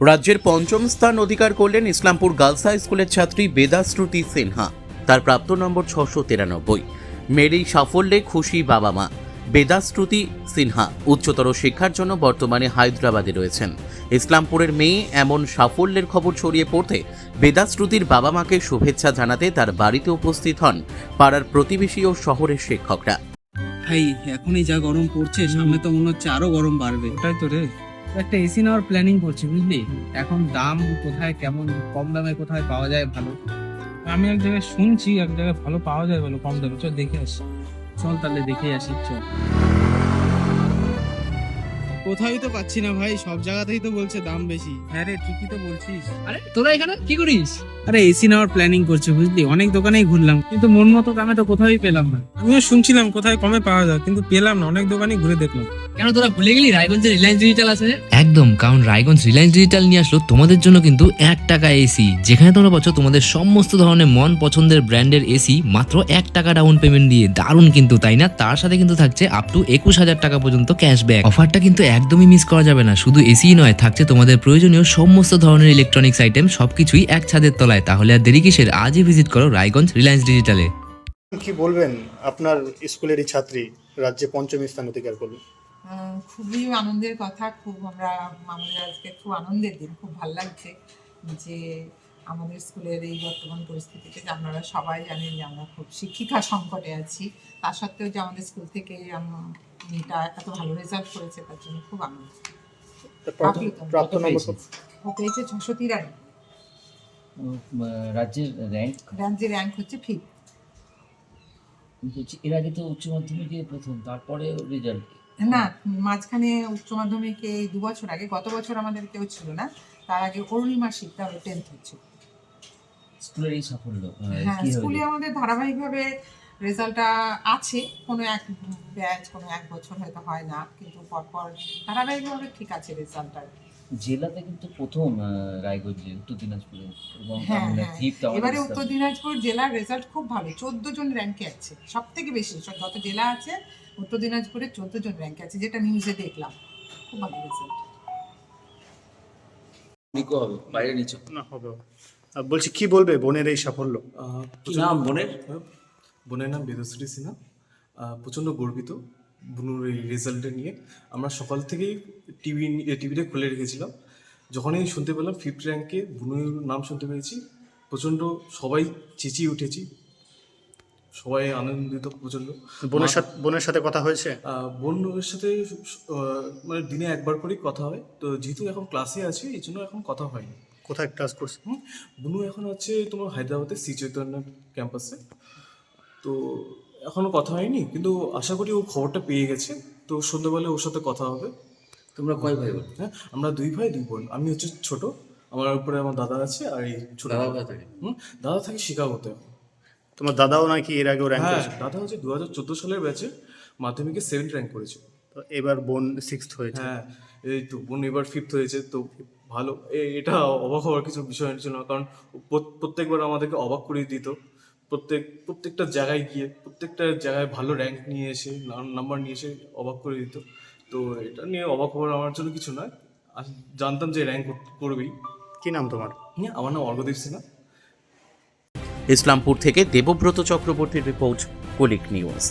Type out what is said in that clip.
রাজ্যের পঞ্চম স্থান অধিকার করলেন ইসলামপুর গার্লস হাই স্কুলের ছাত্রী বেদাশ্রুতি সিনহা। তার প্রাপ্ত নম্বর 693। মেয়ের এই সাফল্যে খুশি বাবা মা। বেদাশ্রুতি সিনহা উচ্চতর শিক্ষার জন্য বর্তমানে হায়দ্রাবাদে রয়েছেন। ইসলামপুরের মেয়ে এমন সাফল্যের খবর ছড়িয়ে পড়তে বেদাশ্রুতির বাবা মাকে শুভেচ্ছা জানাতে তার বাড়িতে উপস্থিত হন পাড়ার প্রতিবেশী ও শহরের শিক্ষকরা। ভাই এখনই যা গরম পড়ছে, সামনে তো মনে হচ্ছে আরো গরম বাড়বে। ওটাই তো রে। একটা এসি নেওয়ার প্ল্যানিং করছি, বুঝলি? এখন দাম কোথায়, কেমন কম দামে কোথায় পাওয়া যায় ভালো। আমি এক জায়গায় শুনছি এক জায়গায় ভালো পাওয়া যায়, ভালো কম দামে। চল দেখে আসি। চল তাহলে দেখে আসি, চল। কোথায় তো পাচ্ছি না ভাই, সব জায়গাতেই তো বলছে দাম বেশি। হ্যাঁ রে, ঠিকই তো বলছিস। আরে তোরা এখানে কি করিস? আরে এসি নেওয়ার প্ল্যানিং করছি, বুঝলি? অনেক দোকানেই ঘুরলাম, কিন্তু মন মতো দামে তো কোথাওই পেলাম না। আমিও শুনছিলাম কোথায় কমে পাওয়া যায়, কিন্তু পেলাম না। অনেক দোকানই ঘুরে দেখলাম। কেন তোরা ভুলে গেলি রায়গঞ্জে রিলায়েন্স ডিজিটাল আছে? একদম, কারণ রায়গঞ্জ রিলায়েন্স ডিজিটাল নিয়ে আসলো তোমাদের জন্য কিন্তু 1 টাকা এসি, যেখানে তোমরা পাচ্ছ তোমাদের সমস্ত ধরনের মন পছন্দের ব্র্যান্ডের এসি মাত্র 1 টাকা ডাউন পেমেন্ট দিয়ে। দারুণ কিন্তু, তাই না? তার সাথে কিন্তু থাকছে আপ টু 21,000 টাকা পর্যন্ত ক্যাশব্যাক। অফারটা কিন্তু একদমই মিস করা যাবে না। শুধু এসি নয়, থাকছে তোমাদের প্রয়োজনীয় সমস্ত ধরনের ইলেকট্রনিক্স আইটেম, সবকিছুই এক ছাদের তলায়। তাহলে আর দেরি কিসের? আজই ভিজিট করো রায়গঞ্জ রিলায়েন্স ডিজিটালে। কি বলবেন, আপনার স্কুলেরই ছাত্রী রাজ্যে পঞ্চম স্থান অধিকার করল? খুবই আনন্দের কথা। আমাদের আজকে খুব আনন্দের দিন। খুব ভালো লাগছে যে আমাদের স্কুলের এই বর্তমান পরিস্থিতিতে, যে আপনারা সবাই জানেন যে আমরা খুব শিক্ষিকা সংকটে আছি, তা সত্ত্বেও যে আমাদের স্কুল থেকে মেয়েটা এত ভালো রেজাল্ট করেছে, তার জন্য খুব আনন্দ। প্রাপ্ত নম্বর ও পেয়েছে 693। রাজ্যের র্যাঙ্ক হচ্ছে 5th। এর আগে তো উচ্চ মাধ্যমিকে প্রথম, তারপরে রেজাল্ট না, মাঝখানে উচ্চ মাধ্যমিকে 2 বছর আগে, গত বছর আমাদের কেউ ছিল না, তার আগে অরুণিমা শিকদার 10th হচ্ছে। স্কুলের এই সাফল্য হ্যাঁ, স্কুলে আমাদের ধারাবাহিকভাবে রেজাল্টটা আছে। কোনো এক ব্যাচ, কোনো এক বছর হয়তো হয় না, কিন্তু পরপর ধারাবাহিকভাবে ঠিক আছে রেজাল্টটা। জেলাতে কিন্তু প্রথম রায়গঞ্জে, উত্তর দিনাজপুরে, এবং হ্যাঁ আমরা হ্যাঁ, ফিফথ। এবারে উত্তর দিনাজপুর জেলার রেজাল্ট খুব ভালো। 14 জন র্যাঙ্কে আছে, সব থেকে বেশি যত জেলা আছে উত্তর দিনাজপুরে 14 জন র্যাঙ্কে আছে, যেটা নিউজে দেখলাম। খুব ভালো রেজাল্ট। নিকো হবে, বাইরে নিচে। না হবে। বলছি, কি বলবে বোনের এই সাফল্য? কি নাম বোনের? বোনের নাম বেদশ্রী সিনহা। প্রচণ্ড গর্বিত বুনুর এই রেজাল্টে নিয়ে। আমরা সকাল থেকেই টিভিতে খুলে রেখেছিলাম। যখনই শুনতে পেলাম 5th র্যাঙ্কে বুনুর নাম শুনতে পেরেছি, প্রচণ্ড সবাই চেঁচিয়ে উঠেছি, সবাই আনন্দিত প্রচণ্ড। বোনের সাথে কথা হয়েছে? বোনের সাথে মানে দিনে একবার করেই কথা হয়, তো যেহেতু এখন ক্লাসে আছে এই জন্য এখন কথা হয়নি। কোথায় ক্লাস করছে? বুনু এখন হচ্ছে তোমার হায়দ্রাবাদের শ্রী চৈতন্য ক্যাম্পাসে। তো এখনও কথা হয়নি, কিন্তু আশা করি ও খবরটা পেয়ে গেছে, তো সন্ধ্যাবেলায় ওর সাথে কথা হবে। তোমরা কয় ভাই বোন? হ্যাঁ, আমরা 2 ভাই 2 বোন। আমি হচ্ছে ছোট, আমার উপরে আমার দাদা আছে, আর এই ছোট দাদা থাকে? দাদা থাকে শিকাগোতে। তোমার দাদাও নাকি এর আগেও র্যাঙ্ক হ্যাঁ, করেছে? দাদা হচ্ছে 2014 সালের ব্যাচে মাধ্যমিকে 7th র্যাঙ্ক করেছে। তো এবার বোন 6th হয়েছে। হ্যাঁ, এই তো বোন এবার 5th হয়েছে, তো ভালো। এটা অবাক হওয়ার কিছু বিষয় ছিল না, কারণ প্রত্যেকবার আমাদেরকে অবাক করে দিত। প্রত্যেকটা জায়গায় গিয়ে, প্রত্যেকটা জায়গায় ভালো র্যাঙ্ক নিয়ে এসে, নাম্বার নিয়ে এসে অবাক করে দিত। তো এটা নিয়ে অবাক হওয়ার আমার জন্য কিছু নয়, জানতাম যে র্যাঙ্ক করবেই। কি নাম তোমার? হ্যাঁ, আমার নাম অর্ঘদীপ সিনহা। ইসলামপুর থেকে দেবব্রত চক্রবর্তীর রিপোর্ট, কুলিক নিউজ।